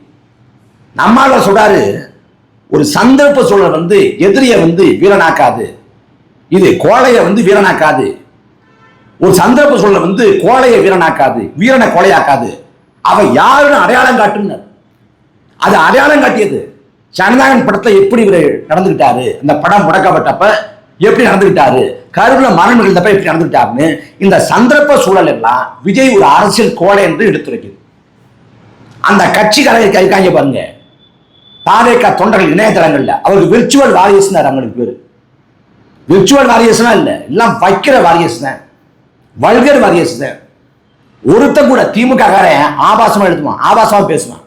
நம்மால சொல்றாரு, ஒரு சந்தர்ப்ப சூழல் வந்து எதிரிய வந்து வீரனாக்காது, இது கோழைய வந்து வீரனாக்காது. ஒரு சந்தர்ப்ப சூழல் வந்து கோழைய வீரனாக்காது, வீரனை கோழையாக்காது. அவ யாருன்னு அடையாளம் காட்டுன்னு அது அடையாளம் காட்டியது. ஜனநாயகன் படத்துல எப்படி இவர் நடந்துகிட்டாரு, இந்த படம் முடக்கப்பட்டப்ப எப்படி நடந்துகிட்டாரு, கருவுல மரணம் நிகழ்ந்தப்ப எப்படி நடந்துகிட்டாருன்னு இந்த சந்தர்ப்ப சூழல் எல்லாம் விஜய் ஒரு அரசியல் கோழை என்று எடுத்துரைக்குது. அந்த கட்சி கைக்காங்க பாருங்க, தாவேகா தொண்டர்கள் இணையதளங்கள்ல அவருக்கு விர்ச்சுவல் வாரியர்ஸ் அவங்களுக்கு பேரு. விர்ச்சுவல் வாரியர்ஸ்னா இல்ல, எல்லாம் வைக்கிற வாரியர்ஸ் தான், வல்கர் வாரியர்ஸ் தான். ஒருத்த கூட திமுக ஆபாசமா எழுதுவான், ஆபாசமா பேசுவான்.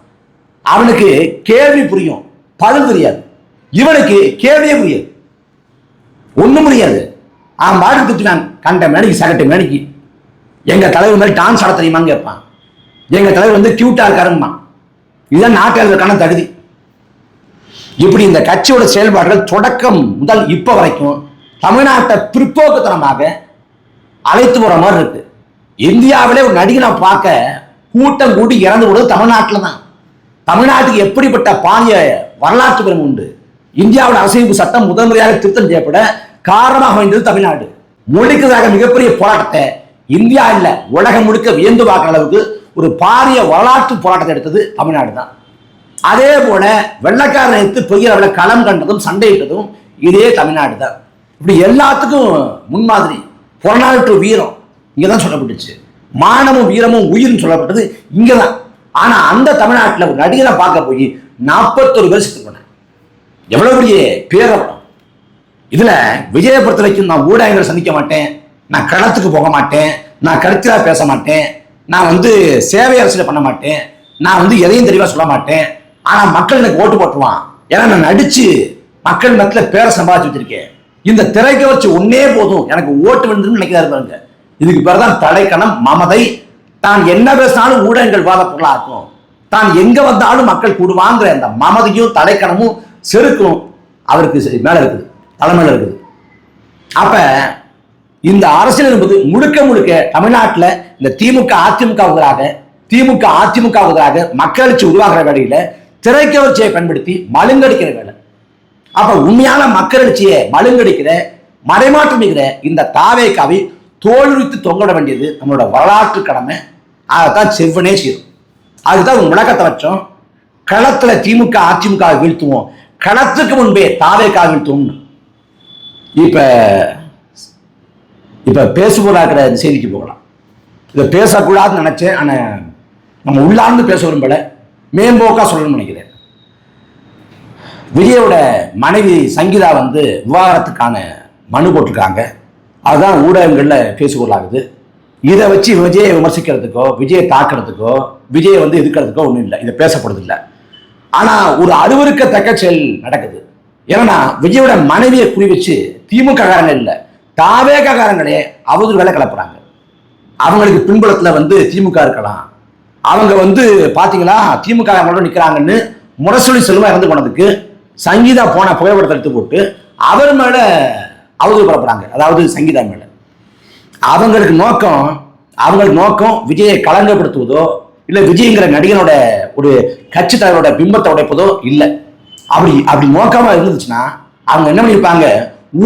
அவனுக்கு கேள்வி புரியும், பதில் தெரியாது. இவனுக்கு கேள்வியே புரியாது, ஒண்ணும் முடியாது. அவன் மாடு குத்துவான், கண்ட மேனிக்கு சகட்டு மேனிக்கு எங்க தலைவர் மாதிரி டான்ஸ் ஆட தெரியுமான்னு கேட்பான். எங்க தலைவர் வந்து கியூட்டா இருக்காருமா. இதுதான் நாட்டிற்கான தகுதி. இப்படி இந்த கட்சியோட செயல்பாடுகள் தொடக்கம் முதல் இப்ப வரைக்கும் தமிழ்நாட்டை பிற்போக்குத்தனமாக அழைத்து போற மாதிரி இருக்கு. இந்தியாவிலே ஒரு நடிகனை பார்க்க கூட்டம் கூட்டி இறந்து போடுறது தமிழ்நாட்டில் தான். தமிழ்நாட்டுக்கு எப்படிப்பட்ட பாரிய வரலாற்று பெருமை உண்டு. இந்தியாவோட அரசியலமைப்பு சட்டம் முதல் முறையாக திருத்தம் செய்யப்பட காரணமாக அமைந்தது தமிழ்நாடு. மொழிக்கிறதாக மிகப்பெரிய போராட்டத்தை இந்தியா இல்ல உலகம் முழுக்க வியந்து பார்க்கிற அளவுக்கு ஒரு பாரிய வரலாற்று போராட்டத்தை எடுத்தது தமிழ்நாடு தான். அதே போல வெள்ளக்காரனை எடுத்து பெரிய அளவில் களம் கண்டதும் சண்டையிட்டதும் இதே தமிழ்நாடு தான். இப்படி எல்லாத்துக்கும் முன்மாதிரி புறநானூற்று வீரம் இங்கதான் சொல்லப்பட்டுச்சு. மானமும் வீரமும் உயிர்னு சொல்லப்பட்டது இங்கதான். ஆனா அந்த தமிழ்நாட்டில் ஒரு நடிகரை பார்க்க போய் 41 பேர் செத்து போனாங்க. எவ்வளவு பெரிய பேரவடம். இதுல விஜயை பொறுத்த வரைக்கும் நான் ஊடகங்களை சந்திக்க மாட்டேன், நான் களத்துக்கு போக மாட்டேன், நான் கருத்திலா பேச மாட்டேன், நான் வந்து சேவை அரசியல் பண்ண மாட்டேன், நான் வந்து எதையும் தெளிவா சொல்ல மாட்டேன். ஆனா மக்கள் எனக்கு ஓட்டு போட்டுருவான், ஏன்னா நான் நடிச்சு மக்கள் மத்தியில பேரை சம்பாதிச்சு வச்சிருக்கேன். இந்த திரைக்க வச்சு ஒன்னே போதும் எனக்கு ஓட்டு வந்து நினைக்கிறாரு பாருங்க. இதுக்கு பிறகுதான் தலைக்கணம், மமதை. தான் என்ன பேசினாலும் ஊடகங்கள் வாத பொருளா இருக்கும், தான் எங்க வந்தாலும் மக்கள் கூடுவாங்கிற அந்த மமதையும் தலைக்கணமும் செருக்கும் அவருக்கு மேல இருக்குது, தலைமையில இருக்குது. அப்ப இந்த அரசியல் என்பது முழுக்க முழுக்க தமிழ்நாட்டில் இந்த திமுக அதிமுக மக்கள் எழுச்சி உருவாகிற வேலையில திரைக்கவர்ச்சியை பயன்படுத்தி மழுங்கடிக்கிற வேலை. அப்ப உண்மையான மக்கள் எழுச்சியை மழுங்கடிக்கிற மறைமாற்றமிக்கிற இந்த தாவேக்காவை தோல்வித்து தொங்கிட வேண்டியது நம்மளோட வரலாற்று கடமை. அதைத்தான் செவ்வனே செய்யும். அதுதான் முழக்கத்தை வச்சோம். களத்துல திமுக அதிமுக வீழ்த்துவோம், களத்துக்கு முன்பே தாவேக்கா வீழ்த்துவோம். இப்ப இப்ப பேசுபொருளாக்கிற செய்திக்கு போகலாம். இதை பேசக்கூடாதுன்னு நினைச்சேன். ஆனா நம்ம உள்ளார்ந்து பேச விரும்பல, மேம்போக்கா சொல்லணும்னு நினைக்கிறேன். விஜயோட மனைவி சங்கீதா விவாகரத்துக்கான மனு போட்டிருக்காங்க. அதுதான் ஊடகங்கள்ல பேசுபொருளாகுது. இதை வச்சு விஜயை விமர்சிக்கிறதுக்கோ விஜயை தாக்குறதுக்கோ விஜயை எதிர்க்கிறதுக்கோ ஒன்றும் இல்லை, இதை பேசப்படுது இல்லை. ஆனா ஒரு அருவருக்கத்தக்க செயல் நடக்குது. ஏன்னா விஜயோட மனைவியை குறி வச்சு திமுக காரங்க இல்லை, தாவேக காரங்களே அவதூறுகளை கிளப்புறாங்க. அவங்களுக்கு பின்புலத்துல திமுக இருக்கலாம். அவங்க பாத்தீங்களா திமுக காரங்களோட நிக்கிறாங்கன்னு முரசொலி செல்வம் இறந்து போனதுக்கு சங்கீதா போன புகைப்படத்தை எடுத்து போட்டு அவர் மேல அவதூறு பரப்புறாங்க. அதாவது சங்கீதா மேல அவங்களுக்கு நோக்கம் விஜயை களங்கப்படுத்துவதோ இல்ல விஜய்ங்கிற நடிகனோட ஒரு கட்சி தலைவரோட பிம்பத்தை உடைப்பதோ இல்லை. அப்படி நோக்கமா இருந்துச்சுன்னா அவங்க என்ன பண்ணிருப்பாங்க,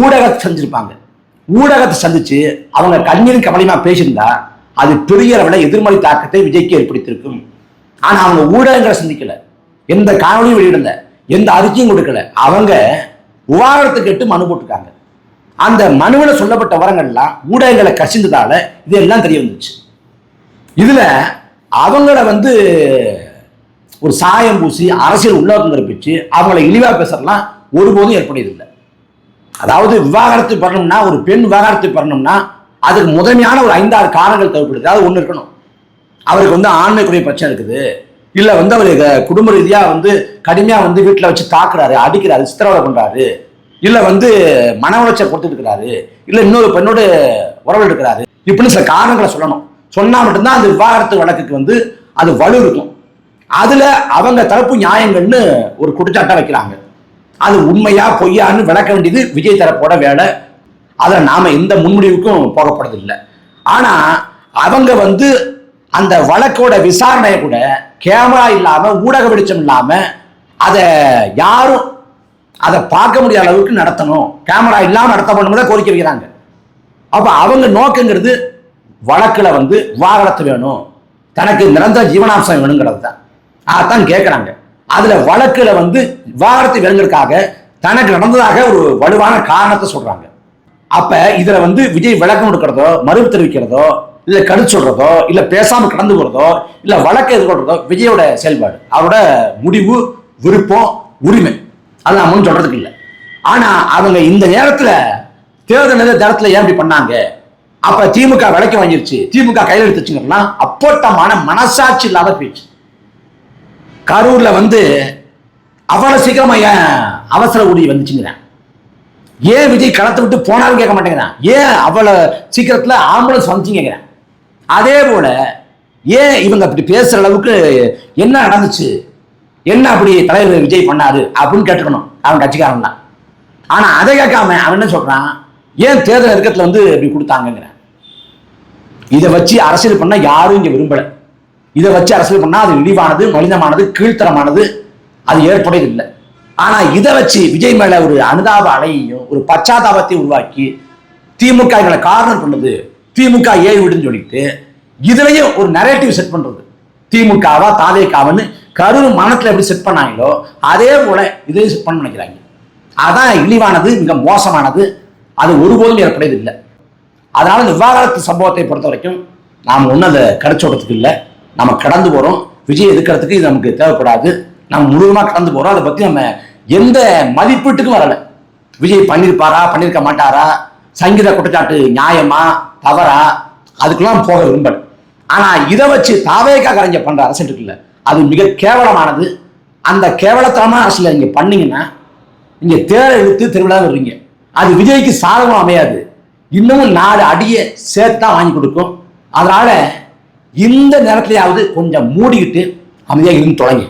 ஊடகத்தை சந்திச்சிருப்பாங்க. ஊடகத்தை சந்திச்சு அவங்க கண்ணீர் கவலையுமா பேசியிருந்தா அது பெரிய அளவில் எதிர்மறை தாக்கத்தை விஜய்க்கு ஏற்படுத்தியிருக்கும். ஆனா அவங்க ஊடகங்களை சந்திக்கல, எந்த காணொலியும் வெளியிடல, எந்த அறிக்கையும் கொடுக்கல. அவங்க விவாகரத்து கேட்டு மனு போட்டிருக்காங்க. அந்த மனுவில் சொல்லப்பட்ட விவரங்கள்லாம் ஊடகங்களை கசிந்ததால இதெல்லாம் தெரிய வந்துச்சு. இதுல அவங்கள ஒரு சாயம் பூசி அரசியல் உள்ளோக்கம் கற்பிச்சு அவங்களை இழிவா பேசுறதுலாம் ஒருபோதும் ஏற்படுவதில்லை. அதாவது விவாகரத்து பெறணும்னா, ஒரு பெண் விவாகரத்து பெறணும்னா அதுக்கு முதன்மையான ஒரு 5-6 காரணங்கள் தேவைப்படுது. அதாவது ஒன்று இருக்கணும், அவருக்கு ஆண்மைக்குரிய பிரச்சனை இருக்குது, இல்ல அவருக்கு குடும்ப ரீதியா கடுமையா வீட்டுல வச்சு தாக்குறாரு, அடிக்கிறாரு, சித்திரவதை பண்றாரு, இல்ல மன உளைச்சல் கொடுத்துட்டு இருக்கிறாரு, இல்ல இன்னொரு பெண்ணோடு உறவு இருக்கிறாரு, இப்படின்னு சில காரணங்களை சொல்லணும். சொன்னா மட்டும்தான் அந்த விவாகரத்து வழக்குக்கு அது வலு இருக்கும். அதுல அவங்க தரப்பு நியாயங்கள்னு ஒரு குற்றச்சாட்டை வைக்கிறாங்க. அது உண்மையா பொய்யான்னு விளக்க வேண்டியது விஜய் தரப்போட வேலை. அதை நாம எந்த முன்முடிவுக்கும் போகப்படுறது இல்லை. ஆனா அவங்க அந்த வழக்கோட விசாரணையை கூட கேமரா இல்லாம ஊடக வெளிச்சம் இல்லாம அதை யாரும் அதை பார்க்க முடியாத அளவுக்கு நடத்தணும், கேமரா இல்லாம நடத்தப்படணும் கோரிக்கை வைக்கிறாங்க. அப்ப அவங்க நோக்கங்கிறது வழக்குல விவாகரத்து வேணும், தனக்கு நிரந்தர ஜீவனாம்சம் வேணுங்கிறது தான். அதான் கேட்கிறாங்க. அதுல வழக்குல விவாகரத்து வேணுங்கிறதுக்காக தனக்கு நடந்ததாக ஒரு வலுவான காரணத்தை சொல்றாங்க. அப்ப இதுல விஜய் விளக்கம் கொடுக்கிறதோ மறுப்பு தெரிவிக்கிறதோ இல்ல கருத்து சொல்றதோ இல்ல பேசாம கடந்து போறதோ இல்ல வழக்கை எதிர்கொள்றதோ விஜயோட செயல்பாடு, அவரோட முடிவு, விருப்பம், உரிமை. அது நான் சொல்றதுக்கு இல்லை. ஆனா அவங்க இந்த நேரத்துல தேர்தல் நேரத்துல ஏன் இப்படி பண்ணாங்க, அப்ப திமுக விலைக்கு வாங்கிருச்சு, திமுக கையில் எடுத்துச்சுங்கன்னா அப்போட்டமான மனசாட்சி இல்லாத பேச்சு. கரூர்ல அவ்வளவு சீக்கிரமா ஏன் அவசர ஊதி வந்துச்சுங்கிறேன். ஏன் விஜய் களத்தை விட்டு போனாலும் கேட்க மாட்டேங்கிறான். ஏன் அவ்வளவு சீக்கிரத்துல ஆம்புலன்ஸ் வந்துச்சுங்க கேட்கிறேன். அதே போல ஏன் இவங்க அப்படி பேசுற அளவுக்கு என்ன நடந்துச்சு, என்ன அப்படி தலைவர் விஜய் பண்ணாரு அப்படின்னு கேட்டுக்கணும் அவன் கட்சிக்காரன் தான். ஆனா அதை கேட்காம அவன் என்ன சொல்றான், ஏன் தேர்தல் நெருக்கத்துல இப்படி கொடுத்தாங்கிறேன். இதை வச்சு அரசியல் பண்ண யாரும் இங்க விரும்பல. இதை வச்சு அரசியல் பண்ணா அது இழிவானது, மலினமானது, கீழ்த்தரமானது, அது ஏற்புடையது. ஆனா இதை வச்சு விஜய் மேல ஒரு அனுதாப அலையையும் ஒரு பச்சாதாபத்தையும் உருவாக்கி திமுக எங்களை கார்னர் பண்ணுது, திமுக ஏழு விடுன்னு சொல்லிட்டு இதுலயும் ஒரு நரேட்டிவ் செட் பண்றது, திமுகவா தாவேக்காவன்னு கரூர் மனத்துல எப்படி செட் பண்ணாங்களோ அதே போல இதையும் செட் பண்ண நினைக்கிறாங்க. அதான் இழிவானது, மிக மோசமானது, அது ஒருபோதும் ஏற்படையது இல்லை. அதனால இந்த விவாகரத்து சம்பவத்தை பொறுத்த வரைக்கும் நாம் ஒன்றும் அதை கரைச்சோடத்துக்கு இல்லை, நம்ம கடந்து போறோம். விஜய் எதிர்க்கிறதுக்கு இது நமக்கு தேவைப்படாது, நம்ம முழுவதுமா கடந்து போறோம். அதை பத்தி நம்ம எந்த மதிப்பீட்டுக்கும் வரல. விஜய் பண்ணிருப்பாரா பண்ணிருக்க மாட்டாரா, சங்கீத குற்றச்சாட்டு நியாயமா தவறா, அதுக்கெல்லாம் போக விரும்பல. ஆனா இதை வச்சு தாவேகா கலைஞர் பண்ற அரசியல் இருக்குல்ல, அது மிக கேவலமானது. அந்த கேவலத்தனமான அரசியல் நீங்க பண்ணீங்கன்னா நீங்க தேரை இழுத்து திருவிழா வருவீங்க. அது விஜய்க்கு சாதகம் அமையாது, இன்னமும் 4 அடியை சேர்த்து தான் வாங்கி கொடுக்கும். அதனால இந்த நேரத்திலேயாவது கொஞ்சம் மூடிக்கிட்டு அமைதியாக இருந்து தொடங்கி